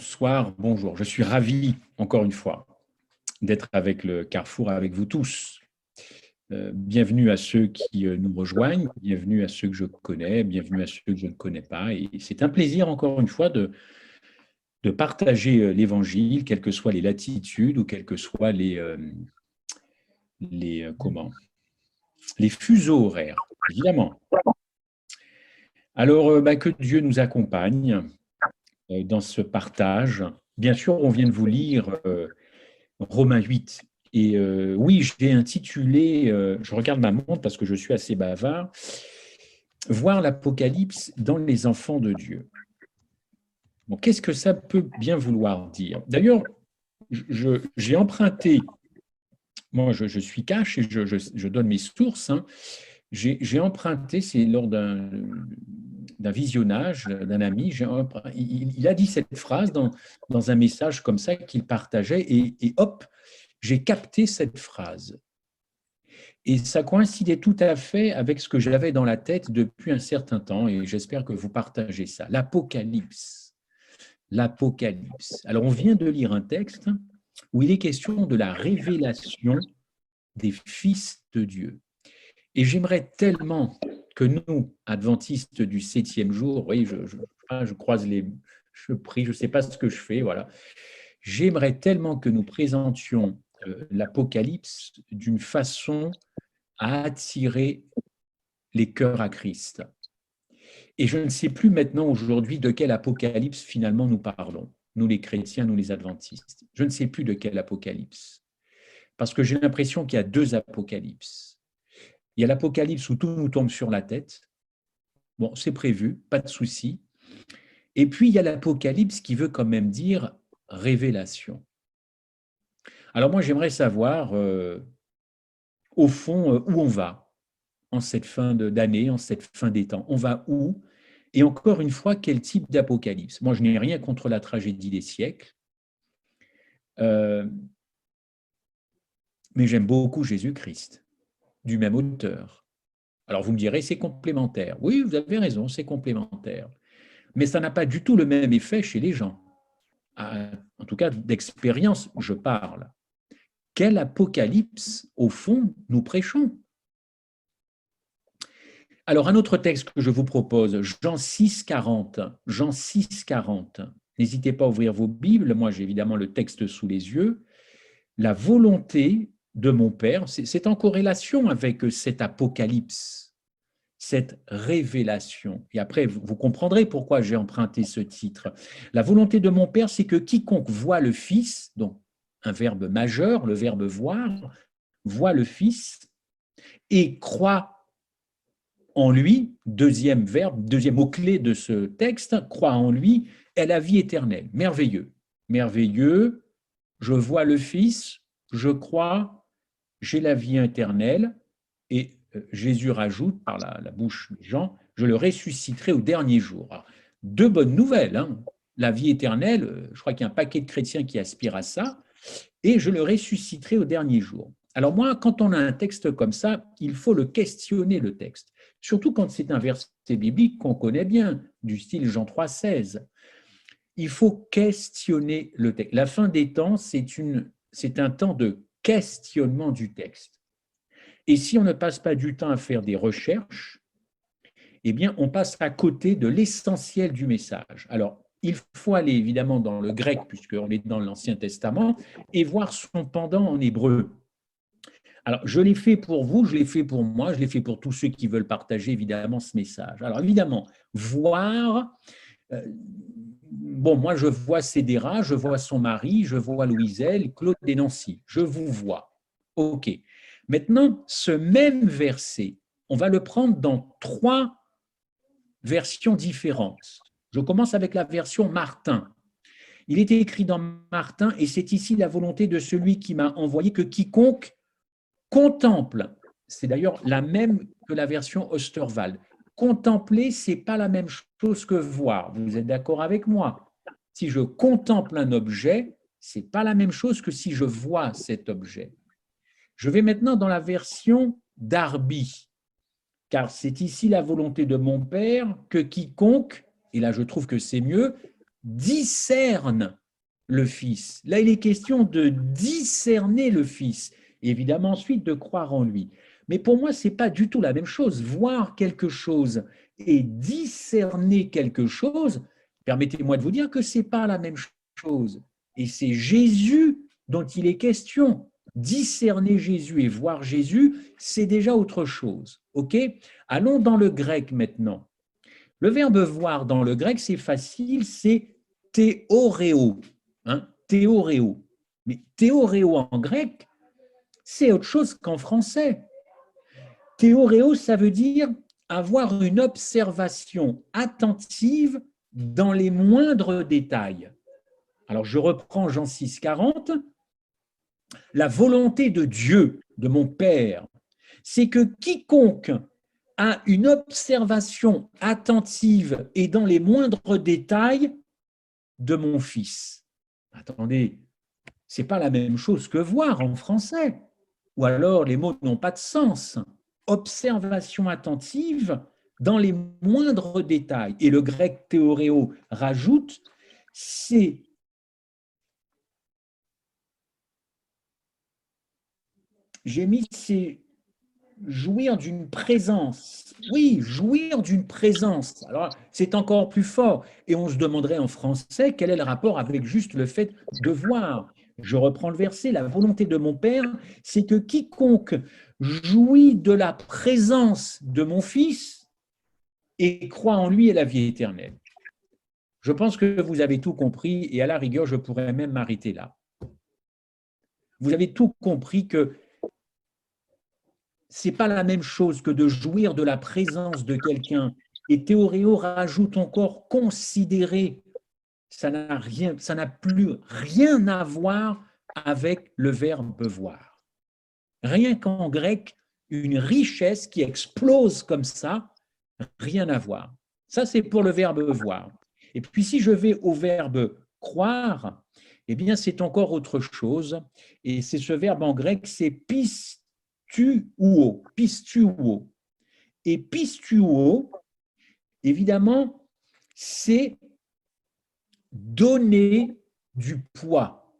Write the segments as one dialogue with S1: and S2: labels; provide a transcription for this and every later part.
S1: Bonsoir, bonjour. Je suis ravi, encore une fois, d'être avec le Carrefour, avec vous tous. Bienvenue à ceux qui nous rejoignent, bienvenue à ceux que je connais, bienvenue à ceux que je ne connais pas. Et c'est un plaisir, encore une fois, de partager l'Évangile, quelles que soient les latitudes ou quels que soient les fuseaux horaires, évidemment. Alors, que Dieu nous accompagne dans ce partage. Bien sûr, on vient de vous lire Romains 8. Et oui, j'ai intitulé, je regarde ma montre parce que je suis assez bavard, Voir l'Apocalypse dans les enfants de Dieu. Bon, qu'est-ce que ça peut bien vouloir dire? D'ailleurs, j'ai emprunté, moi je suis cash et je donne mes sources, hein. J'ai emprunté, c'est lors d'un visionnage d'un ami, il a dit cette phrase dans un message comme ça qu'il partageait et hop, j'ai capté cette phrase. Et ça coïncidait tout à fait avec ce que j'avais dans la tête depuis un certain temps, et j'espère que vous partagez ça. L'Apocalypse. L'Apocalypse. Alors, on vient de lire un texte où il est question de la révélation des fils de Dieu. Et j'aimerais tellement que nous, adventistes du 7e jour, oui, je croise je prie, je ne sais pas ce que je fais, voilà. J'aimerais tellement que nous présentions l'Apocalypse d'une façon à attirer les cœurs à Christ. Et je ne sais plus maintenant aujourd'hui de quel apocalypse finalement nous parlons, nous les chrétiens, nous les adventistes. Je ne sais plus de quel apocalypse, parce que j'ai l'impression qu'il y a deux apocalypses. Il y a l'apocalypse où tout nous tombe sur la tête, bon, c'est prévu, pas de souci. Et puis il y a l'apocalypse qui veut quand même dire révélation. Alors moi j'aimerais savoir, au fond, où on va en cette fin d'année, en cette fin des temps. On va où? Et encore une fois, quel type d'apocalypse? Moi, je n'ai rien contre la tragédie des siècles, mais j'aime beaucoup Jésus-Christ, du même auteur. Alors, vous me direz, c'est complémentaire. Oui, vous avez raison, c'est complémentaire. Mais ça n'a pas du tout le même effet chez les gens. En tout cas, d'expérience, je parle. Quel apocalypse, au fond, nous prêchons? Alors, un autre texte que je vous propose, Jean 6, 40. Jean 6, 40. N'hésitez pas à ouvrir vos Bibles. Moi, j'ai évidemment le texte sous les yeux. La volonté de mon Père, c'est en corrélation avec cet apocalypse, cette révélation. Et après, vous comprendrez pourquoi j'ai emprunté ce titre. La volonté de mon Père, c'est que quiconque voit le Fils, donc un verbe majeur, le verbe voir, voit le Fils et croit en lui, deuxième verbe, deuxième mot-clé de ce texte, croit en lui, est la vie éternelle. Merveilleux. Merveilleux. Je vois le Fils, je crois, j'ai la vie éternelle. Et Jésus rajoute par la bouche de Jean, je le ressusciterai au dernier jour. Alors, deux bonnes nouvelles, hein. La vie éternelle, je crois qu'il y a un paquet de chrétiens qui aspirent à ça, et je le ressusciterai au dernier jour. Alors moi, quand on a un texte comme ça, il faut le questionner, le texte. Surtout quand c'est un verset biblique qu'on connaît bien, du style Jean 3, 16. Il faut questionner le texte. La fin des temps, c'est un temps de questionnement du texte. Et si on ne passe pas du temps à faire des recherches, eh bien, on passe à côté de l'essentiel du message. Alors, il faut aller évidemment dans le grec, puisqu'on est dans l'Ancien Testament, et voir son pendant en hébreu. Alors, je l'ai fait pour vous, je l'ai fait pour moi, je l'ai fait pour tous ceux qui veulent partager évidemment ce message. Alors, évidemment, voir, bon, moi je vois Cédéra, je vois son mari, je vois Louiselle, Claude et Nancy, je vous vois. OK. Maintenant, ce même verset, on va le prendre dans trois versions différentes. Je commence avec la version Martin. Il est écrit dans Martin, et c'est ici la volonté de celui qui m'a envoyé, que quiconque contemple, c'est d'ailleurs la même que la version Osterwald. Contempler, ce n'est pas la même chose que voir. Vous êtes d'accord avec moi? Si je contemple un objet, ce n'est pas la même chose que si je vois cet objet. Je vais maintenant dans la version Darby, car c'est ici la volonté de mon Père que quiconque, et là je trouve que c'est mieux, discerne le Fils. Là, il est question de discerner le Fils, évidemment ensuite de croire en lui. Mais pour moi, ce n'est pas du tout la même chose. Voir quelque chose et discerner quelque chose, permettez-moi de vous dire que ce n'est pas la même chose. Et c'est Jésus dont il est question. Discerner Jésus et voir Jésus, c'est déjà autre chose. OK ? Allons dans le grec maintenant. Le verbe voir dans le grec, c'est facile, c'est théoréo. Théoréo. Mais théoréo en grec, c'est autre chose qu'en français. Théoréo, ça veut dire avoir une observation attentive dans les moindres détails. Alors, je reprends Jean 6,40. La volonté de Dieu, de mon Père, c'est que quiconque a une observation attentive et dans les moindres détails de mon Fils. Attendez, c'est pas la même chose que voir en français, ou alors les mots n'ont pas de sens. Observation attentive dans les moindres détails. Et le grec théoréo rajoute, c'est j'ai mis c'est jouir d'une présence. Oui, jouir d'une présence. Alors, c'est encore plus fort. Et on se demanderait en français quel est le rapport avec juste le fait de voir. Je reprends le verset. La volonté de mon Père, c'est que quiconque jouit de la présence de mon Fils et croit en lui ait la vie éternelle. Je pense que vous avez tout compris et à la rigueur, je pourrais même m'arrêter là. Vous avez tout compris que c'est pas la même chose que de jouir de la présence de quelqu'un. Et Théoréo rajoute encore considérer. Ça n'a plus rien à voir avec le verbe voir. Rien qu'en grec, une richesse qui explose comme ça, rien à voir. Ça, c'est pour le verbe voir. Et puis, si je vais au verbe croire, eh bien, c'est encore autre chose. Et c'est ce verbe en grec, c'est pistuo. Pistuo. Et pistuo, évidemment, c'est donner du poids.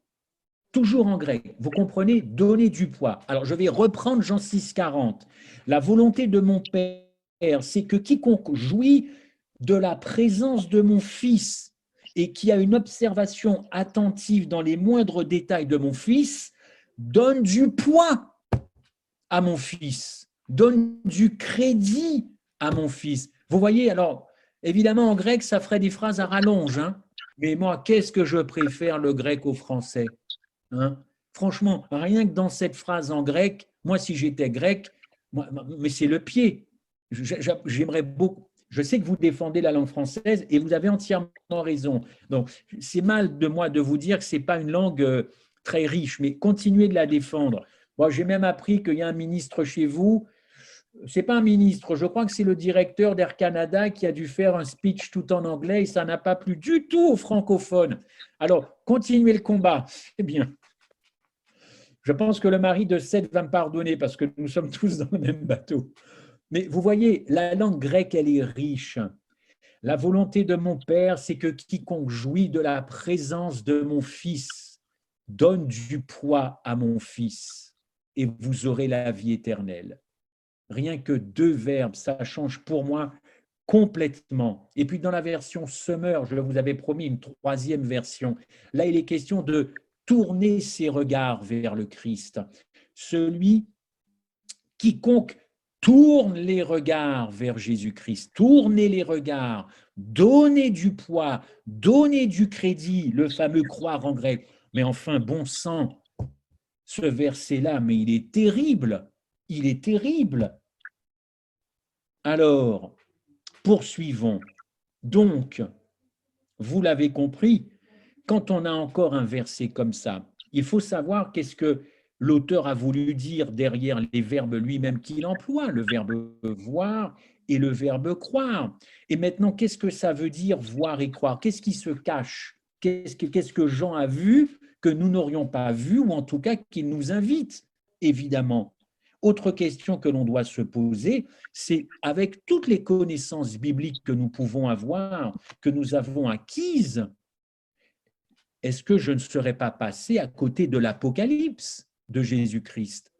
S1: Toujours en grec, vous comprenez, donner du poids. Alors, je vais reprendre Jean 6,40. La volonté de mon Père, c'est que quiconque jouit de la présence de mon Fils et qui a une observation attentive dans les moindres détails de mon Fils, donne du poids à mon Fils, donne du crédit à mon Fils. Vous voyez, alors, évidemment, en grec, ça ferait des phrases à rallonge, hein, mais moi, qu'est-ce que je préfère le grec au français, hein? Franchement, rien que dans cette phrase en grec, moi, si j'étais grec, mais c'est le pied. J'aimerais beaucoup. Je sais que vous défendez la langue française et vous avez entièrement raison. Donc, c'est mal de moi de vous dire que ce n'est pas une langue très riche, mais continuez de la défendre. Moi, j'ai même appris qu'il y a un ministre chez vous. C'est pas un ministre, je crois que c'est le directeur d'Air Canada qui a dû faire un speech tout en anglais et ça n'a pas plu du tout aux francophones. Alors, continuez le combat. C'est bien. Je pense que le mari de Seth va me pardonner parce que nous sommes tous dans le même bateau. Mais vous voyez, la langue grecque, elle est riche. La volonté de mon Père, c'est que quiconque jouit de la présence de mon Fils donne du poids à mon Fils et vous aurez la vie éternelle. Rien que deux verbes, ça change pour moi complètement. Et puis dans la version Summer, je vous avais promis une troisième version. Là, il est question de tourner ses regards vers le Christ. Celui quiconque tourne les regards vers Jésus-Christ, tournez les regards, donnez du poids, donnez du crédit, le fameux croire en grec. Mais enfin, bon sang, ce verset-là, mais il est terrible, il est terrible. Alors, poursuivons. Donc, vous l'avez compris, quand on a encore un verset comme ça, il faut savoir qu'est-ce que l'auteur a voulu dire derrière les verbes lui-même qu'il emploie, le verbe voir et le verbe croire. Et maintenant, qu'est-ce que ça veut dire voir et croire? Qu'est-ce qui se cache? Qu'est-ce que Jean a vu que nous n'aurions pas vu, ou en tout cas qu'il nous invite, évidemment? Autre question que l'on doit se poser, c'est avec toutes les connaissances bibliques que nous pouvons avoir, que nous avons acquises, est-ce que je ne serais pas passé à côté de l'Apocalypse de Jésus-Christ?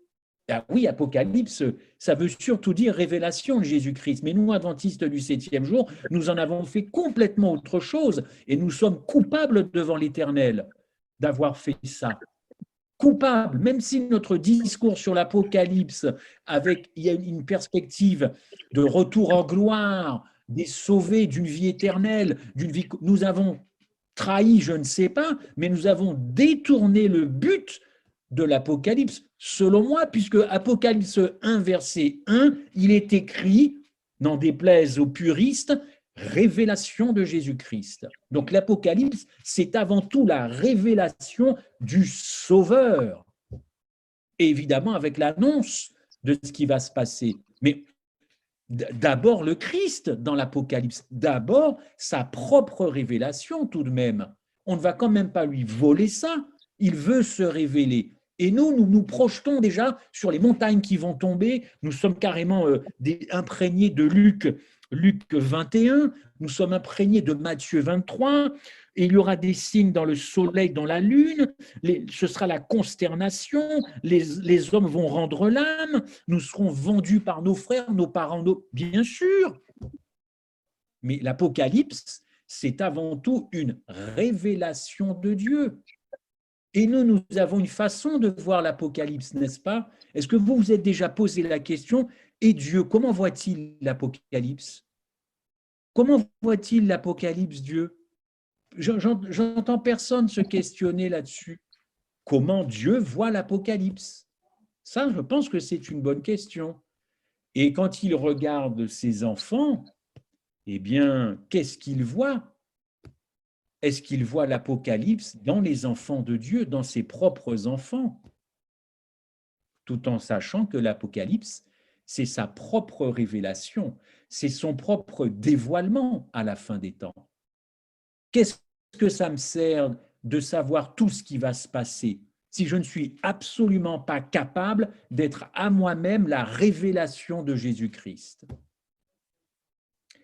S1: Ah oui, Apocalypse, ça veut surtout dire révélation de Jésus-Christ. Mais nous, adventistes du 7e jour, nous en avons fait complètement autre chose et nous sommes coupables devant l'Éternel d'avoir fait ça. Coupables, même si notre discours sur l'Apocalypse, avec il y a une perspective de retour en gloire, des sauvés d'une vie éternelle, d'une vie, nous avons trahi, je ne sais pas, mais nous avons détourné le but de l'Apocalypse, selon moi, puisque Apocalypse 1, verset 1, il est écrit, n'en déplaise aux puristes, révélation de Jésus-Christ. Donc l'Apocalypse, c'est avant tout la révélation du Sauveur, évidemment avec l'annonce de ce qui va se passer. Mais d'abord le Christ dans l'Apocalypse, d'abord sa propre révélation tout de même. On ne va quand même pas lui voler ça, il veut se révéler. Et nous nous projetons déjà sur les montagnes qui vont tomber, nous sommes carrément imprégnés de Luc 21, nous sommes imprégnés de Matthieu 23, et il y aura des signes dans le soleil, dans la lune, ce sera la consternation, les hommes vont rendre l'âme, nous serons vendus par nos frères, nos parents, bien sûr. Mais l'Apocalypse, c'est avant tout une révélation de Dieu. Et nous avons une façon de voir l'Apocalypse, n'est-ce pas? Est-ce que vous vous êtes déjà posé la question, et Dieu, comment voit-il l'Apocalypse? Comment voit-il l'Apocalypse, Dieu? J'entends personne se questionner là-dessus. Comment Dieu voit l'Apocalypse? Ça, je pense que c'est une bonne question. Et quand il regarde ses enfants, eh bien, qu'est-ce qu'il voit? Est-ce qu'il voit l'Apocalypse dans les enfants de Dieu, dans ses propres enfants? Tout en sachant que l'Apocalypse, c'est sa propre révélation, c'est son propre dévoilement à la fin des temps. Qu'est-ce que ça me sert de savoir tout ce qui va se passer si je ne suis absolument pas capable d'être à moi-même la révélation de Jésus-Christ?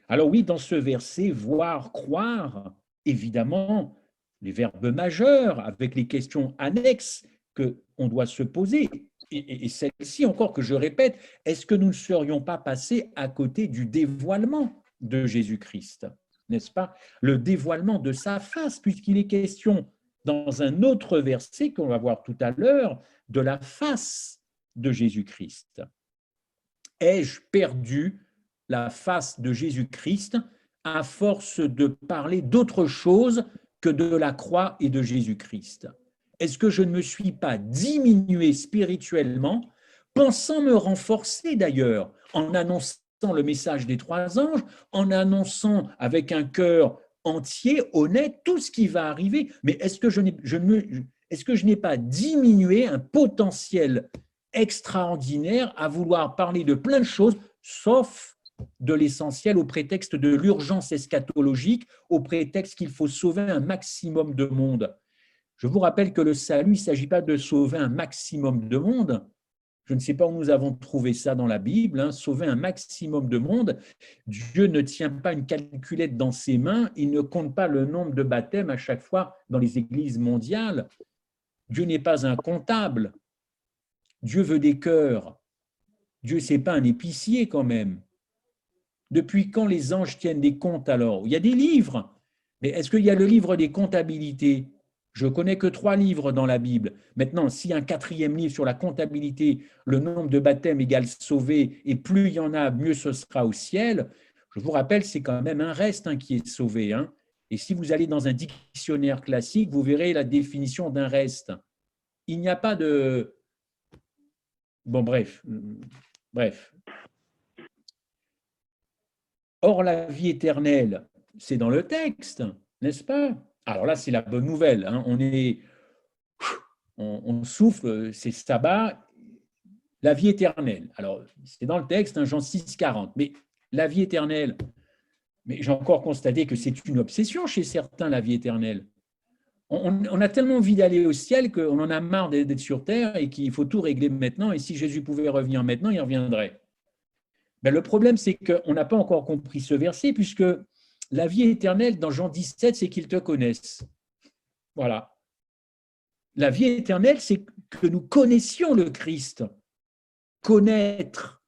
S1: Alors oui, dans ce verset, voir, croire, évidemment, les verbes majeurs avec les questions annexes qu'on doit se poser. Et celle-ci encore que je répète, est-ce que nous ne serions pas passés à côté du dévoilement de Jésus-Christ, n'est-ce pas? Le dévoilement de sa face, puisqu'il est question dans un autre verset qu'on va voir tout à l'heure, de la face de Jésus-Christ. Ai-je perdu la face de Jésus-Christ à force de parler d'autre chose que de la croix et de Jésus-Christ? Est-ce que je ne me suis pas diminué spirituellement, pensant me renforcer d'ailleurs, en annonçant le message des 3 anges, en annonçant avec un cœur entier, honnête, tout ce qui va arriver? Mais est-ce que je n'ai pas diminué un potentiel extraordinaire à vouloir parler de plein de choses, sauf de l'essentiel, au prétexte de l'urgence eschatologique, au prétexte qu'il faut sauver un maximum de monde? Je vous rappelle que le salut, il ne s'agit pas de sauver un maximum de monde. Je ne sais pas où nous avons trouvé ça dans la Bible, hein, sauver un maximum de monde. Dieu ne tient pas une calculette dans ses mains, il ne compte pas le nombre de baptêmes à chaque fois dans les églises mondiales. Dieu n'est pas un comptable. Dieu veut des cœurs. Dieu, ce n'est pas un épicier quand même. Depuis quand les anges tiennent des comptes alors? Il y a des livres, mais est-ce qu'il y a le livre des comptabilités? Je connais que 3 livres dans la Bible. Maintenant, si un 4e livre sur la comptabilité, le nombre de baptêmes égale sauvés, et plus il y en a, mieux ce sera au ciel, je vous rappelle, c'est quand même un reste qui est sauvé. Hein. Et si vous allez dans un dictionnaire classique, vous verrez la définition d'un reste. Il n'y a pas de... Bon, bref. Or, la vie éternelle, c'est dans le texte, n'est-ce pas? Alors là, c'est la bonne nouvelle. Hein. On souffle, c'est sabbat, la vie éternelle. Alors, c'est dans le texte, hein, Jean 6, 40. Mais la vie éternelle, mais j'ai encore constaté que c'est une obsession chez certains, la vie éternelle. On a tellement envie d'aller au ciel qu'on en a marre d'être sur terre et qu'il faut tout régler maintenant. Et si Jésus pouvait revenir maintenant, il reviendrait. Ben, le problème, c'est qu'on n'a pas encore compris ce verset, puisque la vie éternelle, dans Jean 17, c'est qu'ils te connaissent. Voilà. La vie éternelle, c'est que nous connaissions le Christ. Connaître,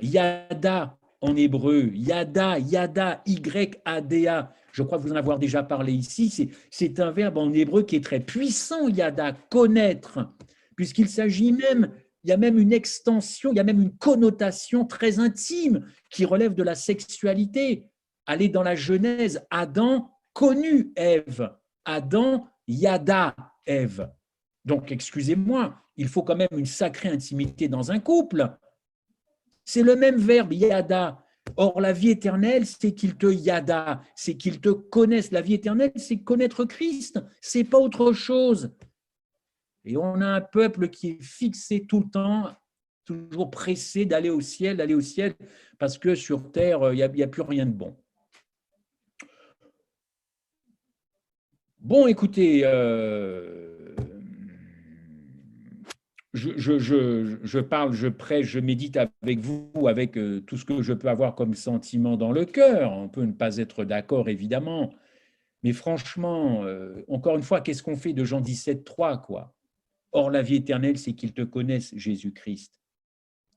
S1: yada en hébreu, yada, Y-A-D-A. Je crois vous en avoir déjà parlé ici. C'est un verbe en hébreu qui est très puissant, yada, connaître, puisqu'il s'agit même, il y a même une extension, il y a même une connotation très intime qui relève de la sexualité. Allez dans la Genèse, Adam connut Ève, Adam yada Ève. Donc, excusez-moi, il faut quand même une sacrée intimité dans un couple. C'est le même verbe, yada. Or, la vie éternelle, c'est qu'il te yada, c'est qu'il te connaisse. La vie éternelle, c'est connaître Christ, c'est pas autre chose. Et on a un peuple qui est fixé tout le temps, toujours pressé d'aller au ciel, parce que sur terre, il n'y a plus rien de bon. Bon, écoutez, je parle, je prêche, je médite avec vous, avec tout ce que je peux avoir comme sentiment dans le cœur. On peut ne pas être d'accord, évidemment. Mais franchement, encore une fois, qu'est-ce qu'on fait de Jean 17,3, quoi? Or, la vie éternelle, c'est qu'ils te connaissent, Jésus-Christ.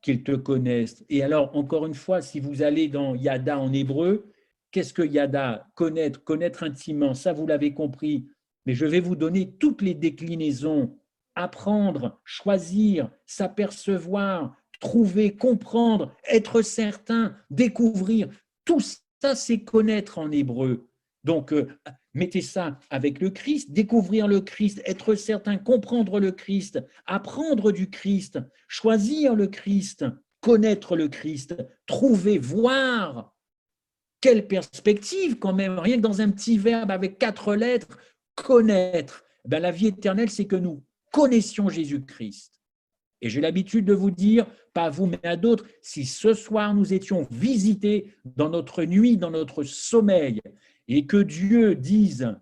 S1: Qu'ils te connaissent. Et alors, encore une fois, si vous allez dans Yada en hébreu, qu'est-ce que Yada? Connaître, connaître intimement, ça vous l'avez compris. Mais je vais vous donner toutes les déclinaisons. Apprendre, choisir, s'apercevoir, trouver, comprendre, être certain, découvrir. Tout ça, c'est connaître en hébreu. Donc, mettez ça avec le Christ, découvrir le Christ, être certain, comprendre le Christ, apprendre du Christ, choisir le Christ, connaître le Christ, trouver, voir. Quelle perspective quand même, rien que dans un petit verbe avec 4 lettres, connaître. Ben, la vie éternelle, c'est que nous connaissions Jésus-Christ. Et j'ai l'habitude de vous dire, pas à vous mais à d'autres, si ce soir nous étions visités dans notre nuit, dans notre sommeil, et que Dieu dise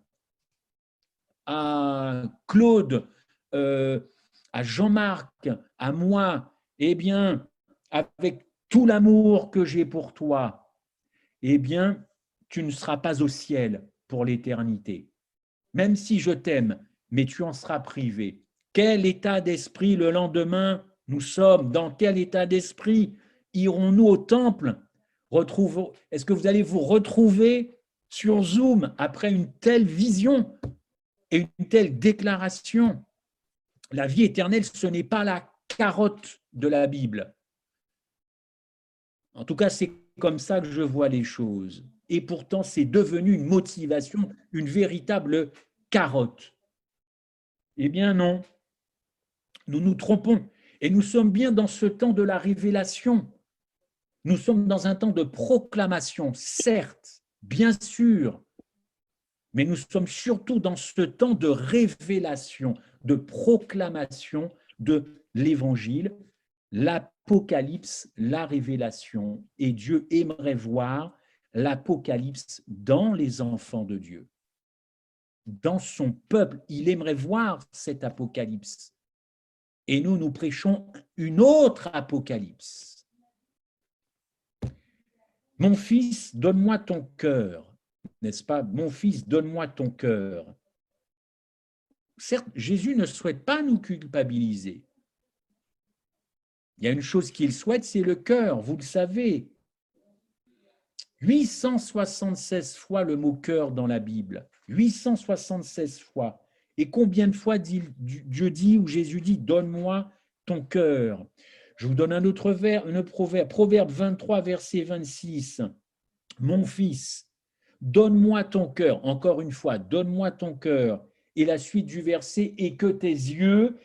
S1: à Claude, à Jean-Marc, à moi, eh bien, avec tout l'amour que j'ai pour toi, eh bien, tu ne seras pas au ciel pour l'éternité. Même si je t'aime, mais tu en seras privé. Quel état d'esprit le lendemain nous sommes? Dans quel état d'esprit irons-nous au temple? Est-ce que vous allez vous retrouver sur Zoom après une telle vision et une telle déclaration? La vie éternelle, ce n'est pas la carotte de la Bible. En tout cas, c'est comme ça que je vois les choses. Et pourtant, c'est devenu une motivation, une véritable carotte. Eh bien non, nous nous trompons. Et nous sommes bien dans ce temps de la révélation. Nous sommes dans un temps de proclamation, certes, bien sûr, mais nous sommes surtout dans ce temps de révélation, de proclamation de l'Évangile, l'Apocalypse, la révélation. Et Dieu aimerait voir l'Apocalypse dans les enfants de Dieu, dans son peuple. Il aimerait voir cet Apocalypse. Et nous, nous prêchons une autre Apocalypse. Mon fils, donne-moi ton cœur, n'est-ce pas? Mon fils, donne-moi ton cœur. Certes, Jésus ne souhaite pas nous culpabiliser. Il y a une chose qu'il souhaite, c'est le cœur, vous le savez. 876 fois le mot cœur dans la Bible, 876 fois. Et combien de fois Dieu dit ou Jésus dit, donne-moi ton cœur? Je vous donne un autre proverbe, Proverbe 23, verset 26. Mon fils, donne-moi ton cœur, encore une fois, donne-moi ton cœur. Et la suite du verset, et que tes yeux,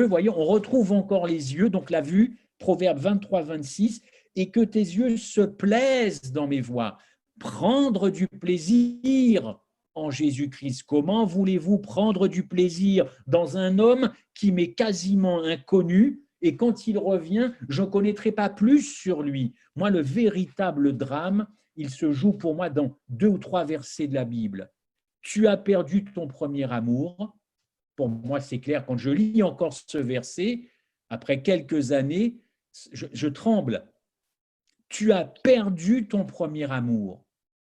S1: voyez, on retrouve encore les yeux, donc la vue, Proverbe 23, 26, et que tes yeux se plaisent dans mes voies. Prendre du plaisir en Jésus-Christ. Comment voulez-vous prendre du plaisir dans un homme qui m'est quasiment inconnu et quand il revient, je ne connaîtrai pas plus sur lui? Moi, le véritable drame, il se joue pour moi dans 2 ou 3 versets de la Bible. Tu as perdu ton premier amour. Pour moi, c'est clair, quand je lis encore ce verset, après quelques années, je tremble. Tu as perdu ton premier amour.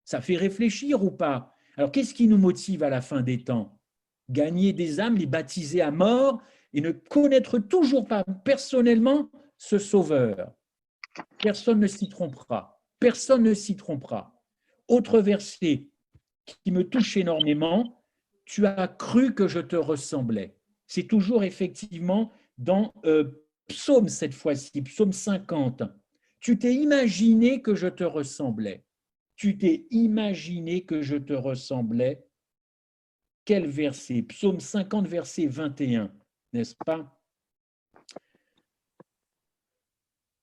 S1: Ça fait réfléchir ou pas? Alors, qu'est-ce qui nous motive à la fin des temps? Gagner des âmes, les baptiser à mort et ne connaître toujours pas personnellement ce Sauveur. Personne ne s'y trompera. Personne ne s'y trompera. Autre verset qui me touche énormément, tu as cru que je te ressemblais. C'est toujours effectivement dans Psaume cette fois-ci, Psaume 50. Tu t'es imaginé que je te ressemblais. Tu t'es imaginé que je te ressemblais. Quel verset? Psaume 50, verset 21, n'est-ce pas?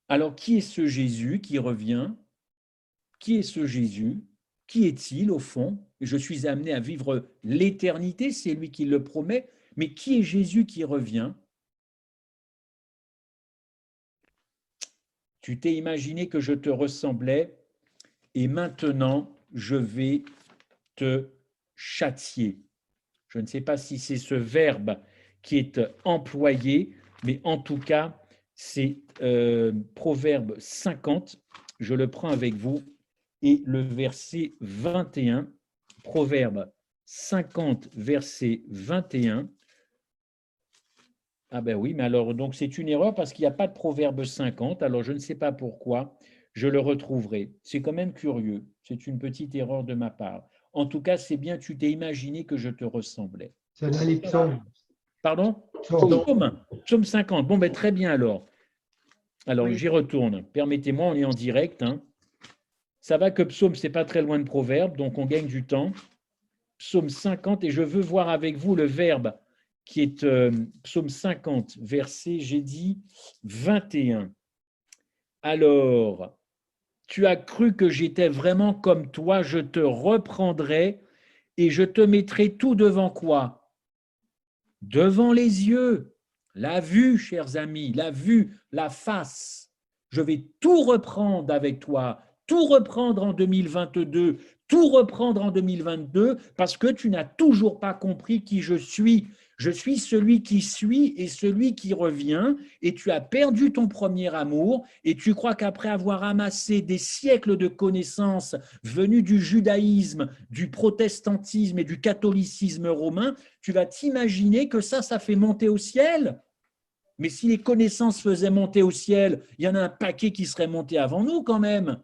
S1: Alors, qui est ce Jésus qui revient? Qui est ce Jésus? Qui est-il au fond? Je suis amené à vivre l'éternité, c'est lui qui le promet, mais qui est Jésus qui revient? Tu t'es imaginé que je te ressemblais et maintenant je vais te châtier. Je ne sais pas si c'est ce verbe qui est employé, mais en tout cas, c'est Proverbe 50. Je le prends avec vous. Et le verset 21, Proverbe 50, verset 21. Ah ben oui, mais alors, donc c'est une erreur parce qu'il n'y a pas de Proverbe 50. Alors, je ne sais pas pourquoi. Je le retrouverai. C'est quand même curieux. C'est une petite erreur de ma part. En tout cas, c'est bien, tu t'es imaginé que je te ressemblais.
S2: C'est dans les psaumes.
S1: Pardon?
S2: Psaumes.
S1: Psaume 50. Bon, ben très bien alors. Alors,
S3: Oui.
S1: j'y retourne. Permettez-moi, on est en direct. Hein. Ça va que Psaume, c'est pas très loin de Proverbe, donc on gagne du temps. Psaume 50, et je veux voir avec vous le verbe qui est Psaume 50, verset, j'ai dit, 21. Alors, tu as cru que j'étais vraiment comme toi, je te reprendrai et je te mettrai tout devant quoi? Devant les yeux. La vue, chers amis, la vue, la face. Je vais tout reprendre avec toi, tout reprendre en 2022, tout reprendre en 2022, parce que tu n'as toujours pas compris qui je suis. Je suis celui qui suit et celui qui revient, et tu as perdu ton premier amour, et tu crois qu'après avoir amassé des siècles de connaissances venues du judaïsme, du protestantisme et du catholicisme romain, tu vas t'imaginer que ça fait monter au ciel. Mais si les connaissances faisaient monter au ciel, il y en a un paquet qui serait monté avant nous quand même.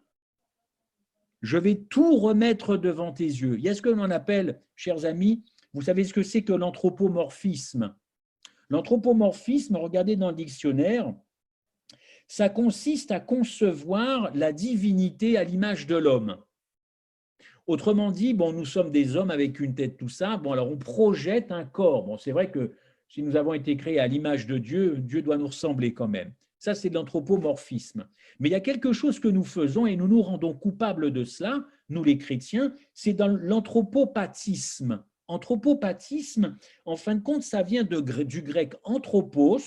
S1: Je vais tout remettre devant tes yeux. Il y a ce que l'on appelle, chers amis, vous savez ce que c'est que l'anthropomorphisme. L'anthropomorphisme, regardez dans le dictionnaire, ça consiste à concevoir la divinité à l'image de l'homme. Autrement dit, bon, nous sommes des hommes avec une tête, tout ça. Bon, alors on projette un corps. Bon, c'est vrai que si nous avons été créés à l'image de Dieu, Dieu doit nous ressembler quand même. Ça, c'est de l'anthropomorphisme. Mais il y a quelque chose que nous faisons et nous nous rendons coupables de cela, nous les chrétiens, c'est dans l'anthropopathisme. Anthropopathisme, en fin de compte, ça vient du grec anthropos,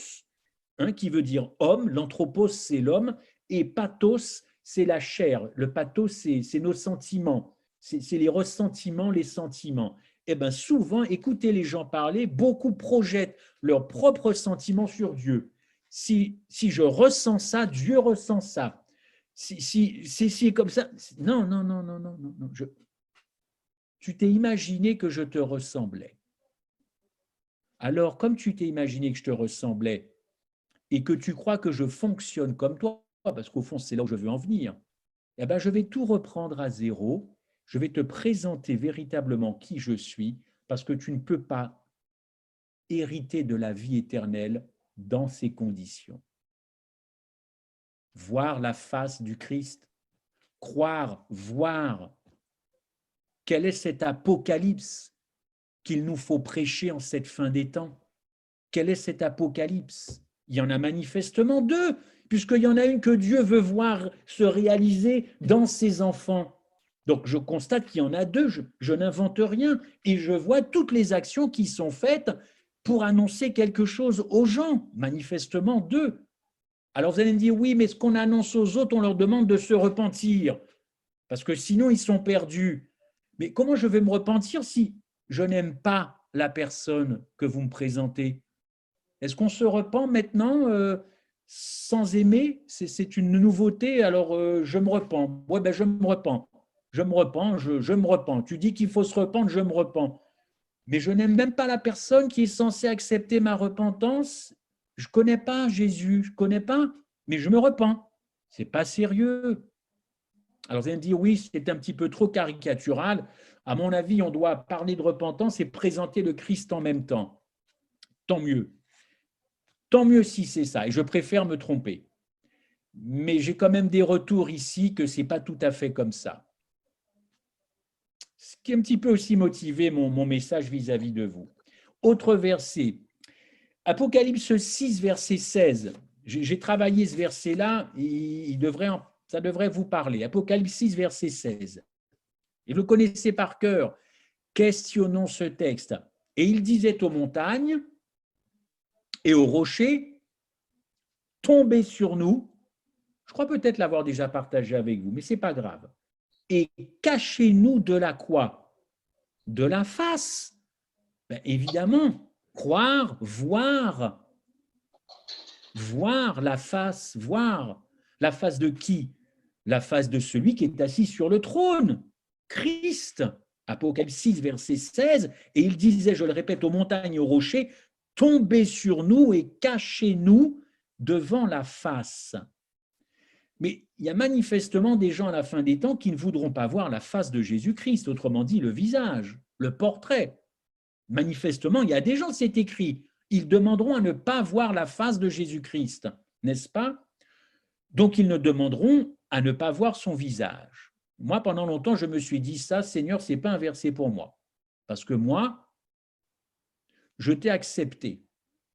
S1: hein, qui veut dire homme. L'anthropos, c'est l'homme, et pathos, c'est la chair. Le pathos, c'est nos sentiments. C'est les ressentiments, les sentiments. Eh bien, souvent, écoutez les gens parler, beaucoup projettent leurs propres sentiments sur Dieu. Si je ressens ça, Dieu ressent ça. Si c'est comme ça, non, non, non, non, non, non, non. Tu t'es imaginé que je te ressemblais. Alors, comme tu t'es imaginé que je te ressemblais et que tu crois que je fonctionne comme toi, parce qu'au fond, c'est là où je veux en venir, eh bien, je vais tout reprendre à zéro. Je vais te présenter véritablement qui je suis, parce que tu ne peux pas hériter de la vie éternelle dans ces conditions. Voir la face du Christ, croire, voir quel est cet apocalypse qu'il nous faut prêcher en cette fin des temps. Quel est cet apocalypse? Il y en a manifestement deux, puisqu'il y en a une que Dieu veut voir se réaliser dans ses enfants. Donc je constate qu'il y en a deux, je n'invente rien, et je vois toutes les actions qui sont faites pour annoncer quelque chose aux gens, manifestement deux. Alors vous allez me dire, oui, mais ce qu'on annonce aux autres, on leur demande de se repentir, parce que sinon ils sont perdus. Mais comment je vais me repentir si je n'aime pas la personne que vous me présentez? Est-ce qu'on se repent maintenant sans aimer? C'est une nouveauté, alors je me repens. Oui, ben je me repens. je me repens, je me repens. Tu dis qu'il faut se rependre, je me repens. Mais je n'aime même pas la personne qui est censée accepter ma repentance. Je ne connais pas Jésus, je ne connais pas, mais je me repens. Ce n'est pas sérieux. Alors vous allez me dire, oui, c'est un petit peu trop caricatural. À mon avis, on doit parler de repentance et présenter le Christ en même temps. Tant mieux. Tant mieux si c'est ça, et je préfère me tromper. Mais j'ai quand même des retours ici que ce n'est pas tout à fait comme ça. Ce qui est un petit peu aussi motivé mon message vis-à-vis de vous. Autre verset, Apocalypse 6, verset 16. J'ai travaillé ce verset-là, ça devrait vous parler. Apocalypse 6, verset 16. Et vous le connaissez par cœur. Questionnons ce texte. Et il disait aux montagnes et aux rochers, tombez sur nous. Je crois peut-être l'avoir déjà partagé avec vous, mais ce n'est pas grave. Et cachez-nous de la quoi? De la face. Ben, évidemment, croire, voir la face, voir la face de qui? La face de celui qui est assis sur le trône, Christ. Apocalypse 6, verset 16, et il disait, je le répète, aux montagnes et aux rochers, tombez sur nous et cachez-nous devant la face. Mais il y a manifestement des gens à la fin des temps qui ne voudront pas voir la face de Jésus-Christ, autrement dit le visage, le portrait. Manifestement, il y a des gens, c'est écrit, ils demanderont à ne pas voir la face de Jésus-Christ, n'est-ce pas? Donc ils ne demanderont à ne pas voir son visage. Moi, pendant longtemps, je me suis dit ça, Seigneur, ce n'est pas un verset pour moi. Parce que moi, je t'ai accepté.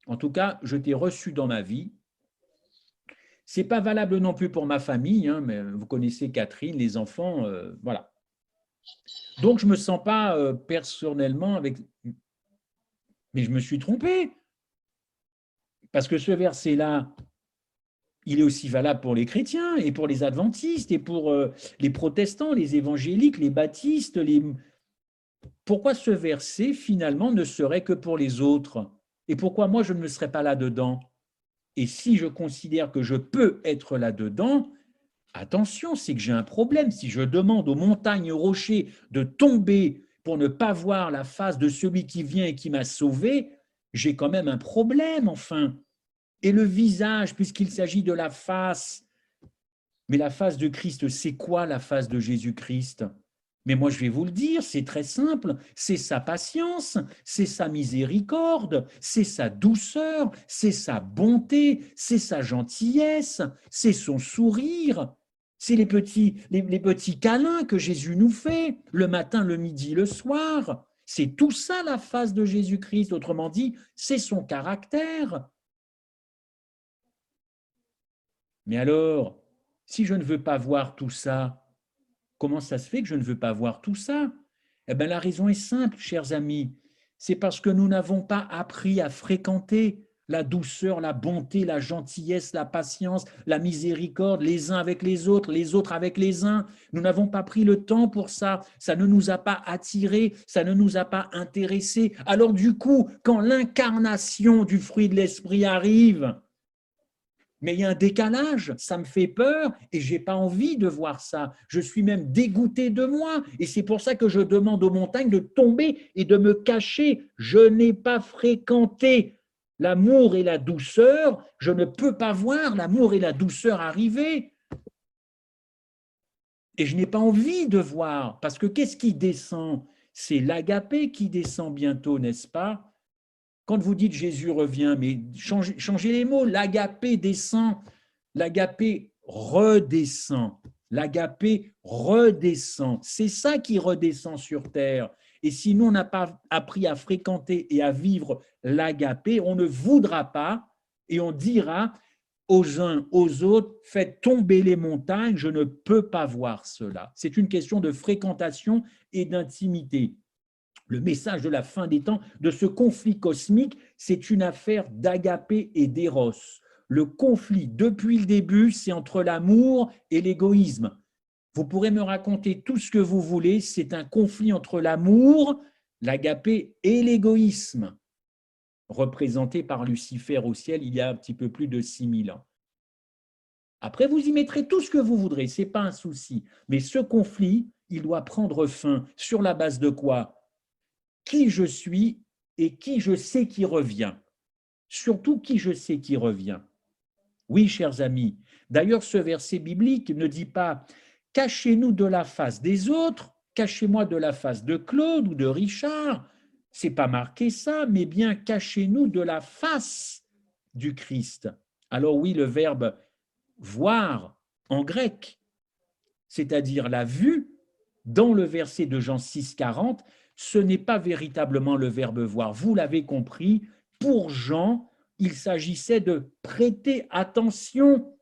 S1: En tout cas, je t'ai reçu dans ma vie. Ce n'est pas valable non plus pour ma famille, hein, mais vous connaissez Catherine, les enfants, voilà. Donc, je ne me sens pas personnellement avec... Mais je me suis trompé. Parce que ce verset-là, il est aussi valable pour les chrétiens et pour les adventistes et pour les protestants, les évangéliques, les baptistes. Pourquoi ce verset, finalement, ne serait que pour les autres? Et pourquoi moi, je ne me serais pas là-dedans? Et si je considère que je peux être là-dedans, attention, c'est que j'ai un problème. Si je demande aux montagnes, aux rochers de tomber pour ne pas voir la face de celui qui vient et qui m'a sauvé, j'ai quand même un problème, enfin. Et le visage, puisqu'il s'agit de la face. Mais la face de Christ, c'est quoi la face de Jésus-Christ? Mais moi, je vais vous le dire, c'est très simple. C'est sa patience, c'est sa miséricorde, c'est sa douceur, c'est sa bonté, c'est sa gentillesse, c'est son sourire, c'est les petits câlins que Jésus nous fait, le matin, le midi, le soir. C'est tout ça la face de Jésus-Christ. Autrement dit, c'est son caractère. Mais alors, si je ne veux pas voir tout ça, comment ça se fait que je ne veux pas voir tout ça? Eh bien, la raison est simple, chers amis. C'est parce que nous n'avons pas appris à fréquenter la douceur, la bonté, la gentillesse, la patience, la miséricorde, les uns avec les autres avec les uns. Nous n'avons pas pris le temps pour ça. Ça ne nous a pas attirés, ça ne nous a pas intéressés. Alors du coup, quand l'incarnation du fruit de l'esprit arrive, mais il y a un décalage, ça me fait peur et je n'ai pas envie de voir ça. Je suis même dégoûté de moi et c'est pour ça que je demande aux montagnes de tomber et de me cacher. Je n'ai pas fréquenté l'amour et la douceur, je ne peux pas voir l'amour et la douceur arriver. Et je n'ai pas envie de voir, parce que qu'est-ce qui descend? C'est l'agapé qui descend bientôt, n'est-ce pas? Quand vous dites Jésus revient, mais changez les mots, l'agapé descend, l'agapé redescend, l'agapé redescend. C'est ça qui redescend sur terre. Et si nous, on n'a pas appris à fréquenter et à vivre l'agapé, on ne voudra pas et on dira aux uns, aux autres, faites tomber les montagnes, je ne peux pas voir cela. C'est une question de fréquentation et d'intimité. Le message de la fin des temps, de ce conflit cosmique, c'est une affaire d'agapé et d'éros. Le conflit, depuis le début, c'est entre l'amour et l'égoïsme. Vous pourrez me raconter tout ce que vous voulez, c'est un conflit entre l'amour, l'agapé et l'égoïsme, représenté par Lucifer au ciel il y a un petit peu plus de 6000 ans. Après, vous y mettrez tout ce que vous voudrez, ce n'est pas un souci. Mais ce conflit, il doit prendre fin. Sur la base de quoi? Qui je suis et qui je sais qui revient. Surtout qui je sais qui revient. Oui, chers amis. D'ailleurs, ce verset biblique ne dit pas « Cachez-nous de la face des autres, cachez-moi de la face de Claude ou de Richard ». C'est pas marqué ça, mais bien « Cachez-nous de la face du Christ ». Alors oui, le verbe « voir » en grec, c'est-à-dire la vue, dans le verset de Jean 6, 40, ce n'est pas véritablement le verbe voir. Vous l'avez compris, pour Jean, il s'agissait de prêter attention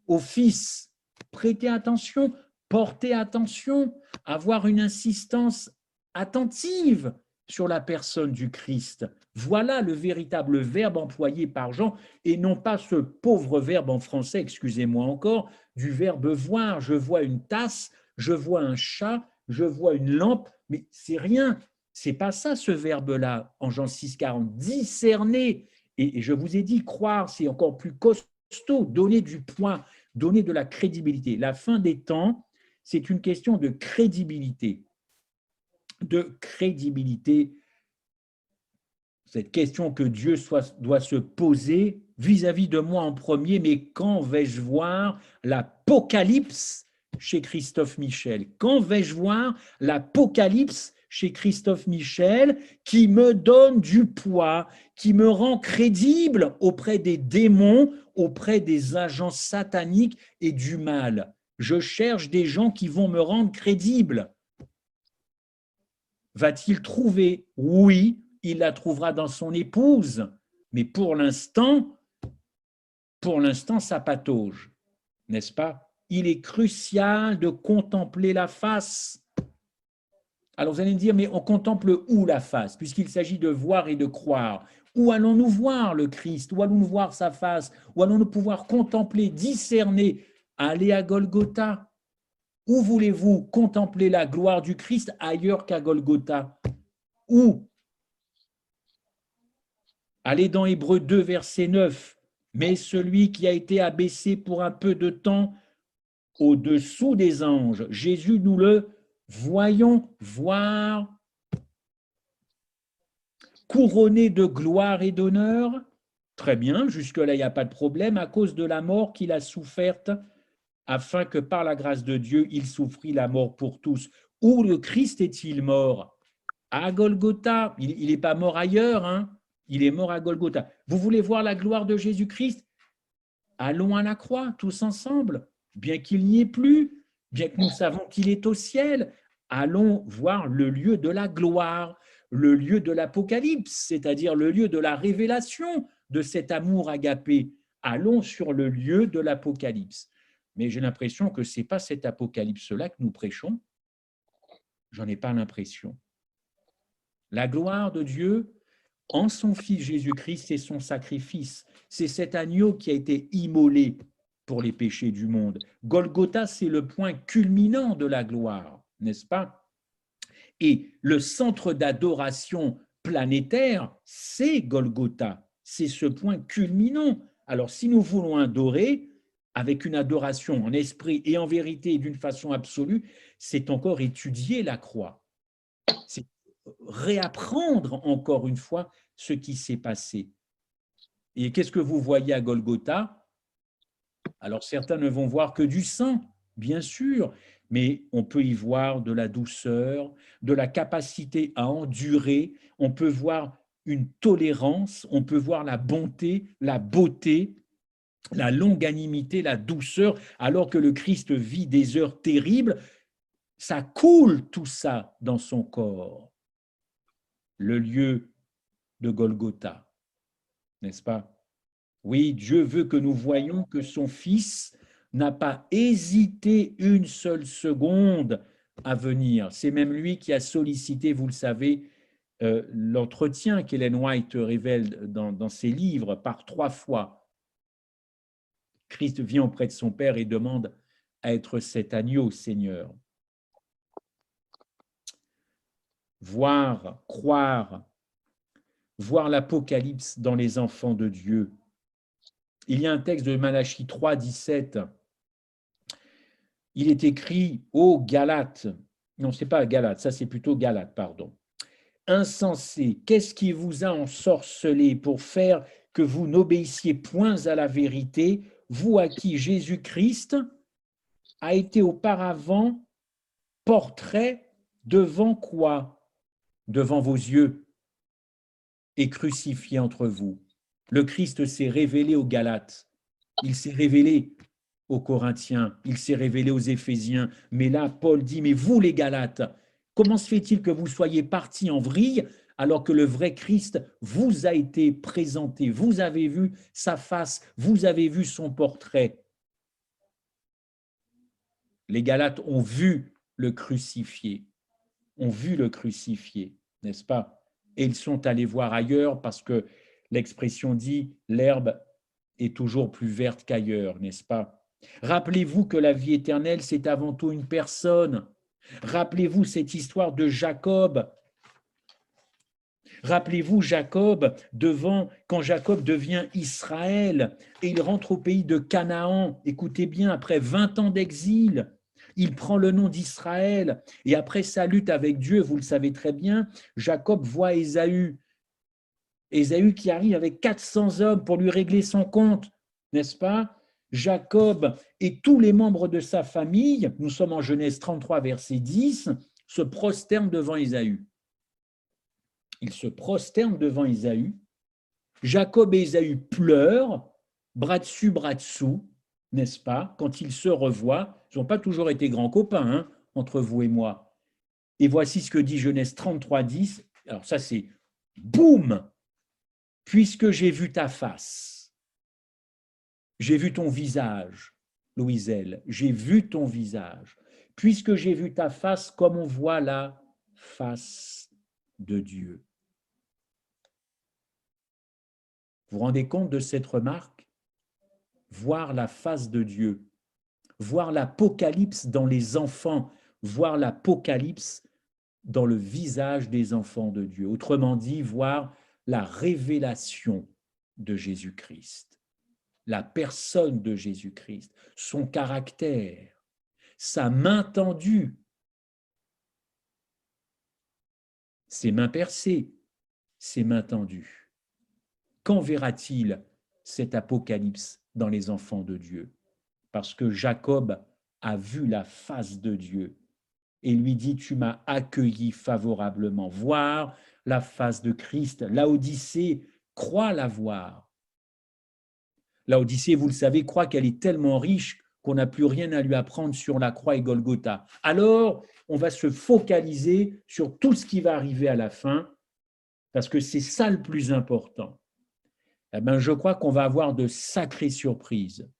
S1: au Fils, prêter attention, porter attention, avoir une insistance attentive sur la personne du Christ. Voilà le véritable verbe employé par Jean et non pas ce pauvre verbe en français, excusez-moi encore, du verbe voir. Je vois une tasse, je vois un chat, je vois une lampe, mais c'est rien. C'est pas ça ce verbe-là en Jean 6, 40. Discerner. Et je vous ai dit, croire, c'est encore plus costaud, donner du poids, donner de la crédibilité. La fin des temps, c'est une question de crédibilité. De crédibilité. Cette question que Dieu doit se poser vis-à-vis de moi en premier, mais quand vais-je voir l'Apocalypse chez Christophe Michel? Quand vais-je voir l'Apocalypse chez Christophe Michel qui me donne du poids, qui me rend crédible auprès des démons, auprès des agents sataniques et du mal? Je cherche des gens qui vont me rendre crédible. Va-t-il trouver? Oui, il la trouvera dans son épouse, mais pour l'instant, ça patauge, n'est-ce pas? Il est crucial de contempler la face. Alors vous allez me dire, mais on contemple où la face, puisqu'il s'agit de voir et de croire? Où allons-nous voir le Christ? Où allons-nous voir sa face? Où allons-nous pouvoir contempler, discerner? Aller à Golgotha. Où voulez-vous contempler la gloire du Christ ailleurs qu'à Golgotha? Où? Allez dans Hébreux 2, verset 9. Mais celui qui a été abaissé pour un peu de temps au-dessous des anges, Jésus, nous le voyons voir couronné de gloire et d'honneur. Très bien, jusque-là, il n'y a pas de problème, à cause de la mort qu'il a soufferte, afin que par la grâce de Dieu, il souffrit la mort pour tous. Où le Christ est-il mort? À Golgotha. Il n'est pas mort ailleurs, hein? Il est mort à Golgotha. Vous voulez voir la gloire de Jésus-Christ? Allons à la croix, tous ensemble, bien qu'il n'y ait plus, bien que nous savons qu'il est au ciel. Allons voir le lieu de la gloire, le lieu de l'Apocalypse, c'est-à-dire le lieu de la révélation de cet amour agapé. Allons sur le lieu de l'Apocalypse. Mais j'ai l'impression que ce n'est pas cet Apocalypse-là que nous prêchons. J'en ai pas l'impression. La gloire de Dieu en son Fils Jésus-Christ, c'est son sacrifice. C'est cet agneau qui a été immolé pour les péchés du monde. Golgotha, c'est le point culminant de la gloire, n'est-ce pas? Et le centre d'adoration planétaire, c'est Golgotha. C'est ce point culminant. Alors, si nous voulons adorer avec une adoration en esprit et en vérité d'une façon absolue, c'est encore étudier la croix. C'est réapprendre encore une fois ce qui s'est passé. Et qu'est-ce que vous voyez à Golgotha? Alors certains ne vont voir que du sang, bien sûr, mais on peut y voir de la douceur, de la capacité à endurer, on peut voir une tolérance, on peut voir la bonté, la beauté, la longanimité, la douceur, alors que le Christ vit des heures terribles, ça coule tout ça dans son corps. Le lieu de Golgotha, n'est-ce pas? Oui, Dieu veut que nous voyions que son Fils n'a pas hésité une seule seconde à venir. C'est même lui qui a sollicité, vous le savez, l'entretien qu'Ellen White révèle dans ses livres par 3 fois. Christ vient auprès de son Père et demande à être cet agneau, Seigneur. Voir, croire, voir l'Apocalypse dans les enfants de Dieu. Il y a un texte de Malachie 3, 17. Il est écrit « Ô Galates, Non, ce n'est pas Galate, ça c'est plutôt Galate, pardon. Insensé, qu'est-ce qui vous a ensorcelé pour faire que vous n'obéissiez point à la vérité, vous à qui Jésus-Christ a été auparavant portrait devant quoi? Devant vos yeux et crucifié entre vous. Le Christ s'est révélé aux Galates, il s'est révélé aux Corinthiens, il s'est révélé aux Éphésiens. Mais là, Paul dit, mais vous les Galates, comment se fait-il que vous soyez partis en vrille alors que le vrai Christ vous a été présenté, vous avez vu sa face, vous avez vu son portrait? Les Galates ont vu le crucifié, n'est-ce pas? Et ils sont allés voir ailleurs parce que l'expression dit l'herbe est toujours plus verte qu'ailleurs, n'est-ce pas? Rappelez-vous que la vie éternelle, c'est avant tout une personne. Rappelez-vous cette histoire de Jacob. Rappelez-vous Jacob quand Jacob devient Israël et il rentre au pays de Canaan. Écoutez bien, après 20 ans d'exil, il prend le nom d'Israël et après sa lutte avec Dieu, vous le savez très bien, Jacob voit Ésaü. Ésaü qui arrive avec 400 hommes pour lui régler son compte, n'est-ce pas? Jacob et tous les membres de sa famille, nous sommes en Genèse 33, verset 10, se prosternent devant Ésaü. Ils se prosternent devant Ésaü. Jacob et Ésaü pleurent, bras dessus, bras dessous, n'est-ce pas? Quand ils se revoient, ils n'ont pas toujours été grands copains, hein, entre vous et moi. Et voici ce que dit Genèse 33, 10. Alors ça c'est boum! Puisque j'ai vu ta face, j'ai vu ton visage, Louiselle, j'ai vu ton visage, puisque j'ai vu ta face comme on voit la face de Dieu. Vous vous rendez compte de cette remarque? Voir la face de Dieu, voir l'Apocalypse dans les enfants, voir l'Apocalypse dans le visage des enfants de Dieu. Autrement dit, voir la révélation de Jésus-Christ, la personne de Jésus-Christ, son caractère, sa main tendue, ses mains percées, ses mains tendues. Quand verra-t-il cet Apocalypse dans les enfants de Dieu? Parce que Jacob a vu la face de Dieu et lui dit, tu m'as accueilli favorablement. Voir la face de Christ, Laodicée croit la voir. Laodicée, vous le savez, croit qu'elle est tellement riche qu'on n'a plus rien à lui apprendre sur la croix et Golgotha. Alors, on va se focaliser sur tout ce qui va arriver à la fin, parce que c'est ça le plus important. Eh bien, je crois qu'on va avoir de sacrées surprises.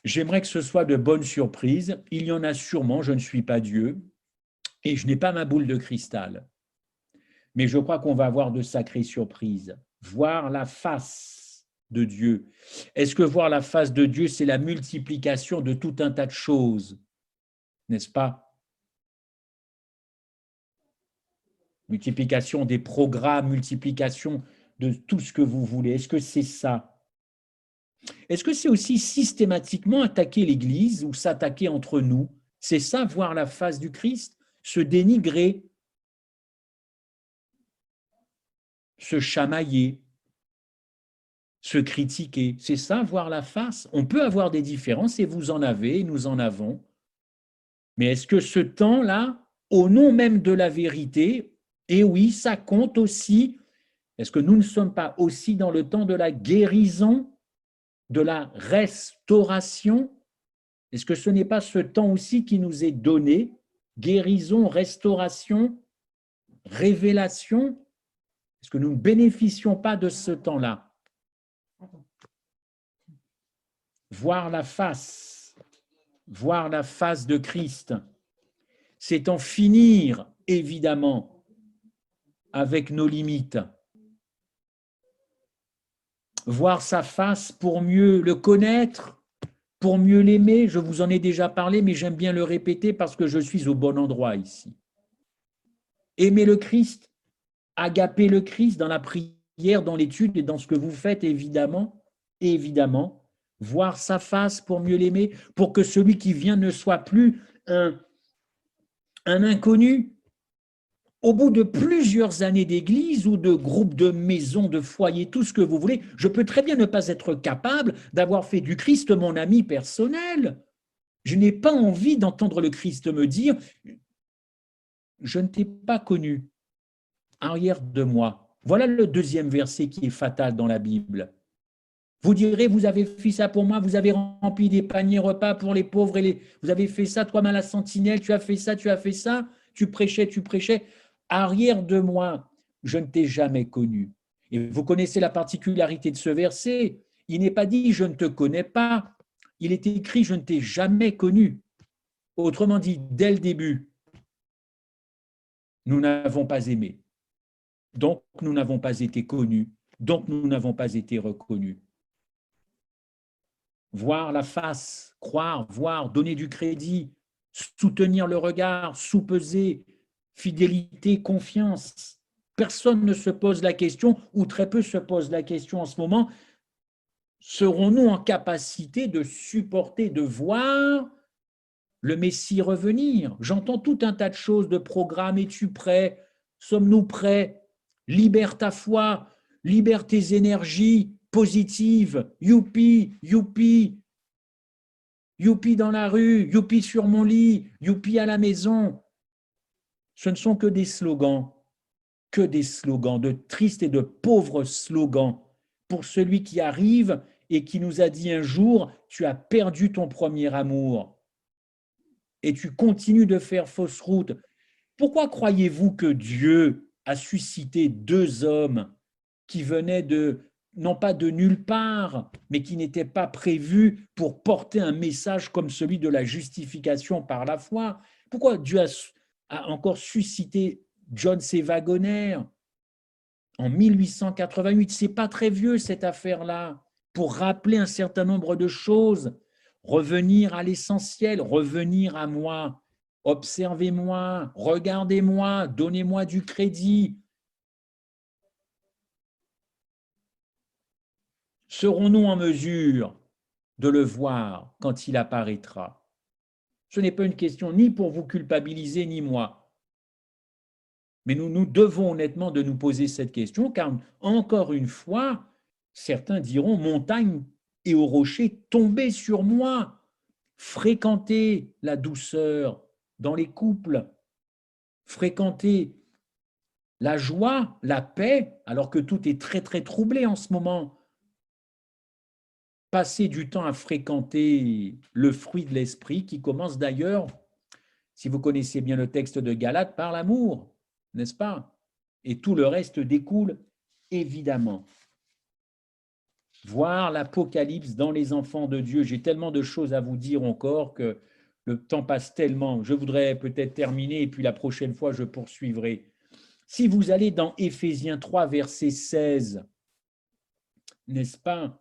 S1: J'aimerais que ce soit de bonnes surprises. Il y en a sûrement, je ne suis pas Dieu, et je n'ai pas ma boule de cristal. Mais je crois qu'on va avoir de sacrées surprises. Voir la face de Dieu. Est-ce que voir la face de Dieu, c'est la multiplication de tout un tas de choses, n'est-ce pas? Multiplication des programmes, multiplication de tout ce que vous voulez. Est-ce que c'est ça? Est-ce que c'est aussi systématiquement attaquer l'Église ou s'attaquer entre nous? C'est ça, voir la face du Christ? Se dénigrer, se chamailler, se critiquer. C'est ça, voir la face? On peut avoir des différences, et vous en avez, et nous en avons. Mais est-ce que ce temps-là, au nom même de la vérité, et oui, ça compte aussi, est-ce que nous ne sommes pas aussi dans le temps de la guérison, de la restauration? Est-ce que ce n'est pas ce temps aussi qui nous est donné? Guérison, restauration, révélation? Est-ce que nous ne bénéficions pas de ce temps-là? Voir la face de Christ, c'est en finir, évidemment, avec nos limites. Voir sa face pour mieux le connaître, pour mieux l'aimer. Je vous en ai déjà parlé, mais j'aime bien le répéter parce que je suis au bon endroit ici. Aimer le Christ, agaper le Christ dans la prière, dans l'étude et dans ce que vous faites, évidemment, voir sa face pour mieux l'aimer, pour que celui qui vient ne soit plus un inconnu, au bout de plusieurs années d'église ou de groupes de maisons, de foyers, tout ce que vous voulez, je peux très bien ne pas être capable d'avoir fait du Christ mon ami personnel. Je n'ai pas envie d'entendre le Christ me dire « Je ne t'ai pas connu, arrière de moi ». Voilà le deuxième verset qui est fatal dans la Bible. Vous direz, vous avez fait ça pour moi, vous avez rempli des paniers repas pour les pauvres, vous avez fait ça, toi, mal à sentinelle, tu as fait ça, tu prêchais. Arrière de moi, je ne t'ai jamais connu. Et vous connaissez la particularité de ce verset. Il n'est pas dit, je ne te connais pas. Il est écrit, je ne t'ai jamais connu. Autrement dit, dès le début, nous n'avons pas aimé. Donc, nous n'avons pas été connus. Donc, nous n'avons pas été reconnus. Voir la face, croire, voir, donner du crédit, soutenir le regard, sous-peser, fidélité, confiance. Personne ne se pose la question, ou très peu se pose la question en ce moment, serons-nous en capacité de supporter, de voir le Messie revenir? J'entends tout un tas de choses, de programmes. Es-tu prêt? Sommes-nous prêts? Libère ta foi, libère tes énergies positives. Youpi, youpi, youpi dans la rue, youpi sur mon lit, youpi à la maison. Ce ne sont que des slogans, de tristes et de pauvres slogans pour celui qui arrive et qui nous a dit un jour, tu as perdu ton premier amour et tu continues de faire fausse route. Pourquoi croyez-vous que Dieu a suscité deux hommes qui venaient non pas de nulle part, mais qui n'étaient pas prévus pour porter un message comme celui de la justification par la foi? Pourquoi Dieu a encore suscité John C. Wagoner en 1888? C'est pas très vieux cette affaire-là, pour rappeler un certain nombre de choses, revenir à l'essentiel, revenir à moi. Observez-moi, regardez-moi, donnez-moi du crédit. Serons-nous en mesure de le voir quand il apparaîtra? Ce n'est pas une question ni pour vous culpabiliser, ni moi. Mais nous devons honnêtement de nous poser cette question, car encore une fois, certains diront, montagne et aux rochers, tombez sur moi, fréquentez la douceur dans les couples, fréquentez la joie, la paix, alors que tout est très très troublé en ce moment. Passez du temps à fréquenter le fruit de l'esprit qui commence d'ailleurs, si vous connaissez bien le texte de Galates, par l'amour, n'est-ce pas? Et tout le reste découle évidemment. Voir l'Apocalypse dans les enfants de Dieu. J'ai tellement de choses à vous dire encore que le temps passe tellement. Je voudrais peut-être terminer et puis la prochaine fois, je poursuivrai. Si vous allez dans Éphésiens 3, verset 16, n'est-ce pas?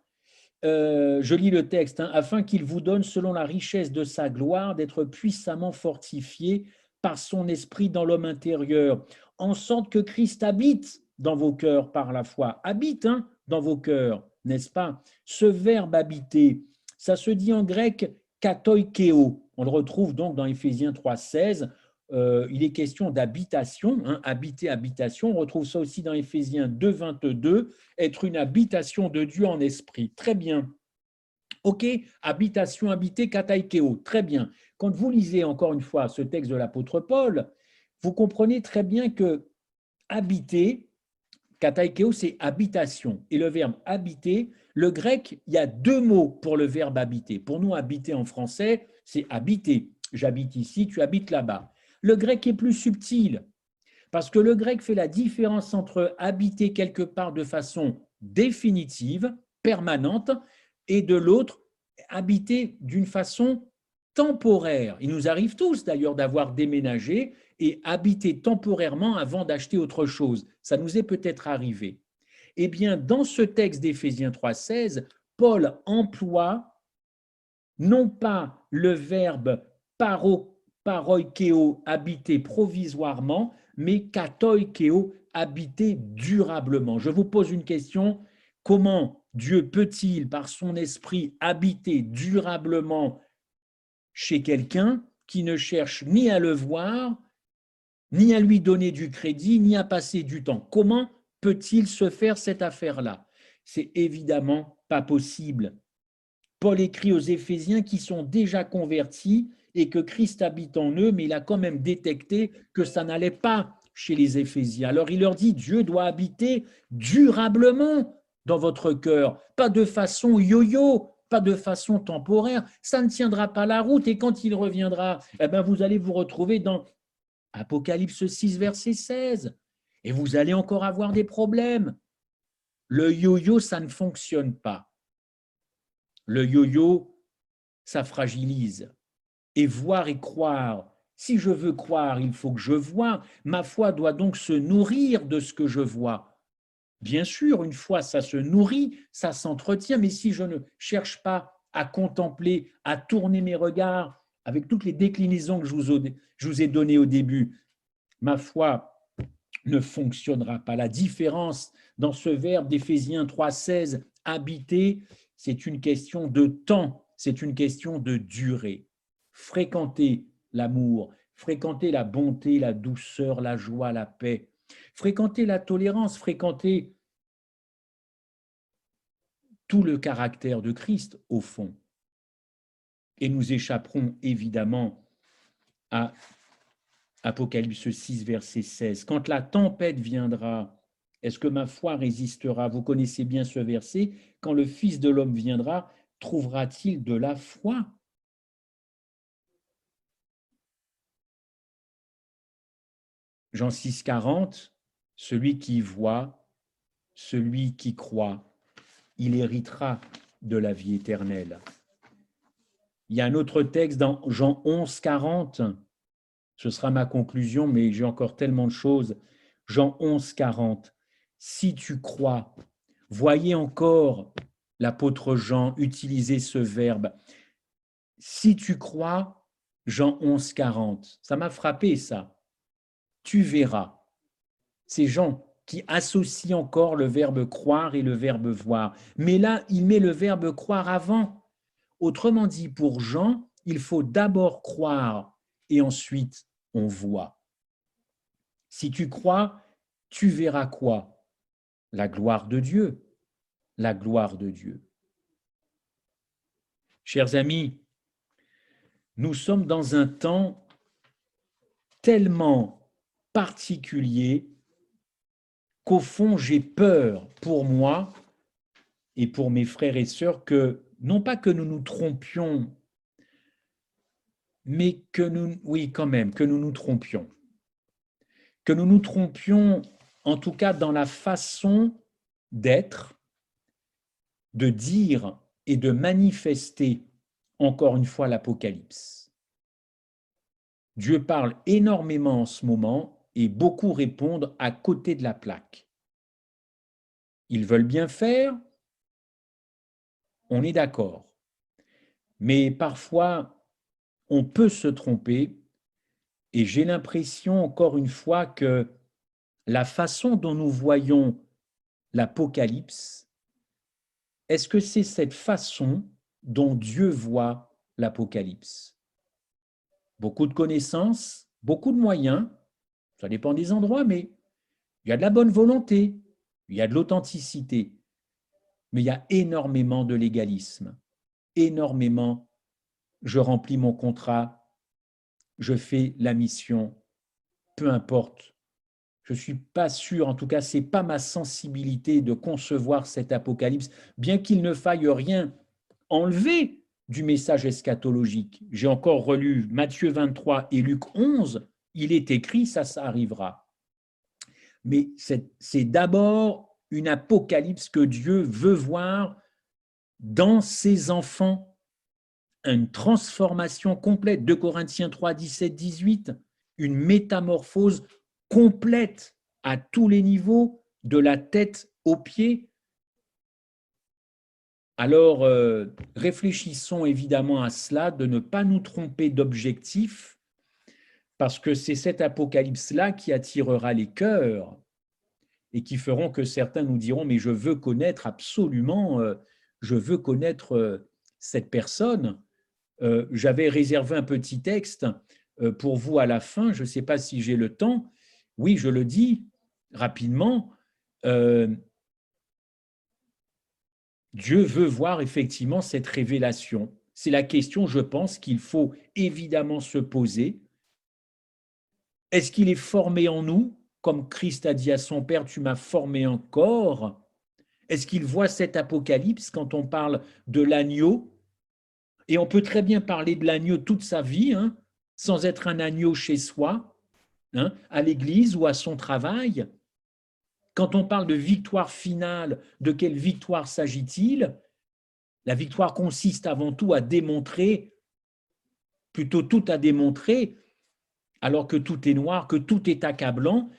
S1: Je lis le texte, hein, afin qu'il vous donne, selon la richesse de sa gloire, d'être puissamment fortifié par son esprit dans l'homme intérieur, en sorte que Christ habite dans vos cœurs par la foi. Habite dans vos cœurs, n'est-ce pas? Ce verbe habiter, ça se dit en grec katoikeo. On le retrouve donc dans Éphésiens 3,16. Il est question d'habitation, habiter, habitation. On retrouve ça aussi dans Éphésiens 2,22, être une habitation de Dieu en esprit. Très bien. Ok, habitation, habiter, kataikeo. Très bien. Quand vous lisez encore une fois ce texte de l'apôtre Paul, vous comprenez très bien que habiter, kataikeo, c'est habitation. Et le verbe habiter, le grec, il y a deux mots pour le verbe habiter. Pour nous, habiter en français, c'est habiter. J'habite ici, tu habites là-bas. Le grec est plus subtil, parce que le grec fait la différence entre habiter quelque part de façon définitive, permanente, et de l'autre, habiter d'une façon temporaire. Il nous arrive tous d'ailleurs d'avoir déménagé et habité temporairement avant d'acheter autre chose. Ça nous est peut-être arrivé. Eh bien, dans ce texte d'Éphésiens 3,16, Paul emploie non pas le verbe paroikeo, habiter provisoirement, mais katoikeo, habiter durablement. Je vous pose une question, comment Dieu peut-il, par son esprit, habiter durablement chez quelqu'un qui ne cherche ni à le voir, ni à lui donner du crédit, ni à passer du temps. Comment peut-il se faire cette affaire-là? C'est évidemment pas possible. Paul écrit aux Éphésiens qui sont déjà convertis et que Christ habite en eux, mais il a quand même détecté que ça n'allait pas chez les Éphésiens. Alors il leur dit, Dieu doit habiter durablement dans votre cœur, pas de façon yo-yo, pas de façon temporaire. Ça ne tiendra pas la route et quand il reviendra, eh ben vous allez vous retrouver dans Apocalypse 6, verset 16 et vous allez encore avoir des problèmes. Le yo-yo, ça ne fonctionne pas. Le yo-yo, ça fragilise. Et voir et croire. Si je veux croire, il faut que je voie. Ma foi doit donc se nourrir de ce que je vois. Bien sûr, une foi, ça se nourrit, ça s'entretient, mais si je ne cherche pas à contempler, à tourner mes regards avec toutes les déclinaisons que je vous ai données au début, ma foi ne fonctionnera pas. La différence dans ce verbe d'Éphésiens 3,16, habiter, c'est une question de temps, c'est une question de durée. Fréquenter l'amour, fréquenter la bonté, la douceur, la joie, la paix, fréquenter la tolérance, fréquenter tout le caractère de Christ au fond. Et nous échapperons évidemment à Apocalypse 6, verset 16. Quand la tempête viendra, est-ce que ma foi résistera? Vous connaissez bien ce verset. Quand le Fils de l'homme viendra, trouvera-t-il de la foi? Jean 6, 40, celui qui voit, celui qui croit, il héritera de la vie éternelle. Il y a un autre texte dans Jean 11, 40, ce sera ma conclusion, mais j'ai encore tellement de choses. Jean 11, 40, si tu crois, voyez encore l'apôtre Jean utiliser ce verbe. Si tu crois, Jean 11, 40, ça m'a frappé ça. Tu verras. C'est Jean qui associe encore le verbe croire et le verbe voir. Mais là, il met le verbe croire avant. Autrement dit, pour Jean, il faut d'abord croire et ensuite on voit. Si tu crois, tu verras quoi? La gloire de Dieu. La gloire de Dieu. Chers amis, nous sommes dans un temps tellement particulier qu'au fond, j'ai peur pour moi et pour mes frères et sœurs que, non pas que nous nous trompions, mais que nous, oui, quand même, que nous nous trompions. Que nous nous trompions, en tout cas, dans la façon d'être, de dire et de manifester, encore une fois, l'Apocalypse. Dieu parle énormément en ce moment et beaucoup répondent à côté de la plaque. Ils veulent bien faire, on est d'accord. Mais parfois, on peut se tromper et j'ai l'impression, encore une fois, que la façon dont nous voyons l'Apocalypse, est-ce que c'est cette façon dont Dieu voit l'Apocalypse? Beaucoup de connaissances, beaucoup de moyens, ça dépend des endroits, mais il y a de la bonne volonté, il y a de l'authenticité, mais il y a énormément de légalisme, énormément. Je remplis mon contrat, je fais la mission, peu importe. Je ne suis pas sûr, en tout cas, ce n'est pas ma sensibilité de concevoir cet apocalypse, bien qu'il ne faille rien enlever du message eschatologique. J'ai encore relu Matthieu 23 et Luc 11, il est écrit, ça arrivera. Mais c'est d'abord une apocalypse que Dieu veut voir dans ses enfants, une transformation complète. 2 Corinthiens 3, 17, 18, une métamorphose complète à tous les niveaux, de la tête aux pieds. Alors, réfléchissons évidemment à cela, de ne pas nous tromper d'objectif, parce que c'est cet apocalypse-là qui attirera les cœurs et qui feront que certains nous diront, mais je veux connaître absolument, je veux connaître cette personne. j'avais réservé un petit texte pour vous à la fin, je ne sais pas si j'ai le temps. Oui, je le dis rapidement. Dieu veut voir effectivement cette révélation. C'est la question, je pense, qu'il faut évidemment se poser. Est-ce qu'il est formé en nous, comme Christ a dit à son Père, tu m'as formé encore? Est-ce qu'il voit cet apocalypse quand on parle de l'agneau? Et on peut très bien parler de l'agneau toute sa vie, hein, sans être un agneau chez soi, hein, à l'église ou à son travail. Quand on parle de victoire finale, de quelle victoire s'agit-il? La victoire consiste avant tout à démontrer, plutôt tout à démontrer, alors que tout est noir, que tout est accablant,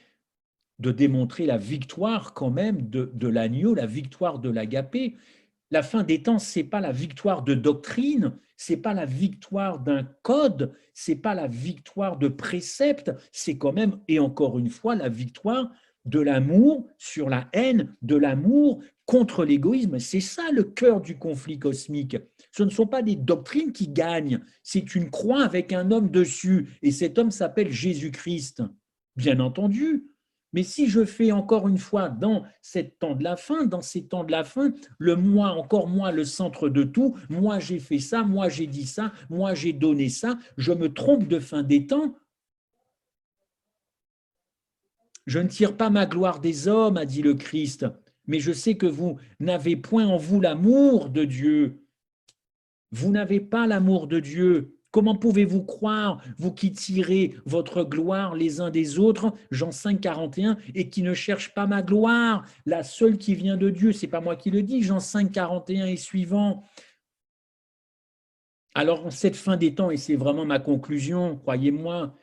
S1: de démontrer la victoire quand même de l'agneau, la victoire de l'agapé. La fin des temps, ce n'est pas la victoire de doctrine, ce n'est pas la victoire d'un code, ce n'est pas la victoire de préceptes, c'est quand même, et encore une fois, la victoire de l'amour sur la haine, de l'amour contre l'égoïsme. C'est ça le cœur du conflit cosmique. Ce ne sont pas des doctrines qui gagnent, c'est une croix avec un homme dessus, et cet homme s'appelle Jésus-Christ. Bien entendu, mais si je fais encore une fois dans ces temps de la fin, le moi, encore moi, le centre de tout, moi j'ai fait ça, moi j'ai dit ça, moi j'ai donné ça, je me trompe de fin des temps. Je ne tire pas ma gloire des hommes, a dit le Christ, mais je sais que vous n'avez point en vous l'amour de Dieu. Vous n'avez pas l'amour de Dieu. Comment pouvez-vous croire, vous qui tirez votre gloire les uns des autres, Jean 5, 41, et qui ne cherche pas ma gloire, la seule qui vient de Dieu, c'est pas moi qui le dis, Jean 5, 41 et suivant. Alors, en cette fin des temps, et c'est vraiment ma conclusion, croyez-moi,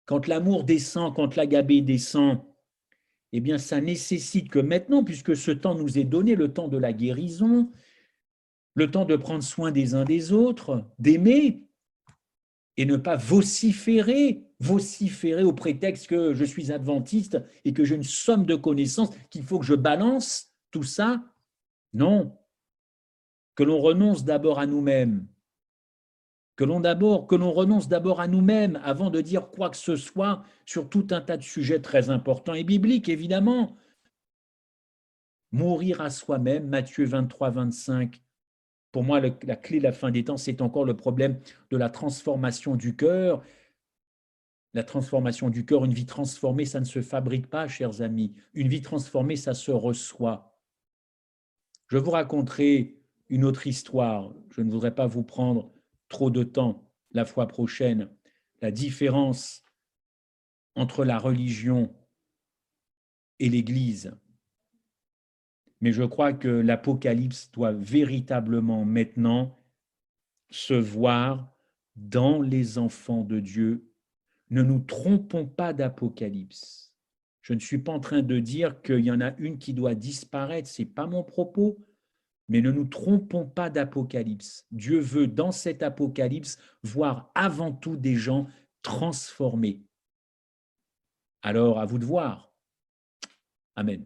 S1: quand l'amour descend, quand l'agapé descend, eh bien, ça nécessite que maintenant, puisque ce temps nous est donné, le temps de la guérison, le temps de prendre soin des uns des autres, d'aimer, et ne pas vociférer au prétexte que je suis adventiste et que j'ai une somme de connaissances, qu'il faut que je balance tout ça. Non, que l'on renonce d'abord à nous-mêmes, que l'on renonce d'abord à nous-mêmes avant de dire quoi que ce soit sur tout un tas de sujets très importants et bibliques, évidemment. Mourir à soi-même, Matthieu 23, 25. Pour moi, la clé de la fin des temps, c'est encore le problème de la transformation du cœur. La transformation du cœur, une vie transformée, ça ne se fabrique pas, chers amis. Une vie transformée, ça se reçoit. Je vous raconterai une autre histoire. Je ne voudrais pas vous prendre trop de temps la fois prochaine. La différence entre la religion et l'Église. Mais je crois que l'Apocalypse doit véritablement maintenant se voir dans les enfants de Dieu. Ne nous trompons pas d'Apocalypse. Je ne suis pas en train de dire qu'il y en a une qui doit disparaître, ce n'est pas mon propos, mais ne nous trompons pas d'Apocalypse. Dieu veut, dans cet Apocalypse, voir avant tout des gens transformés. Alors, à vous de voir. Amen.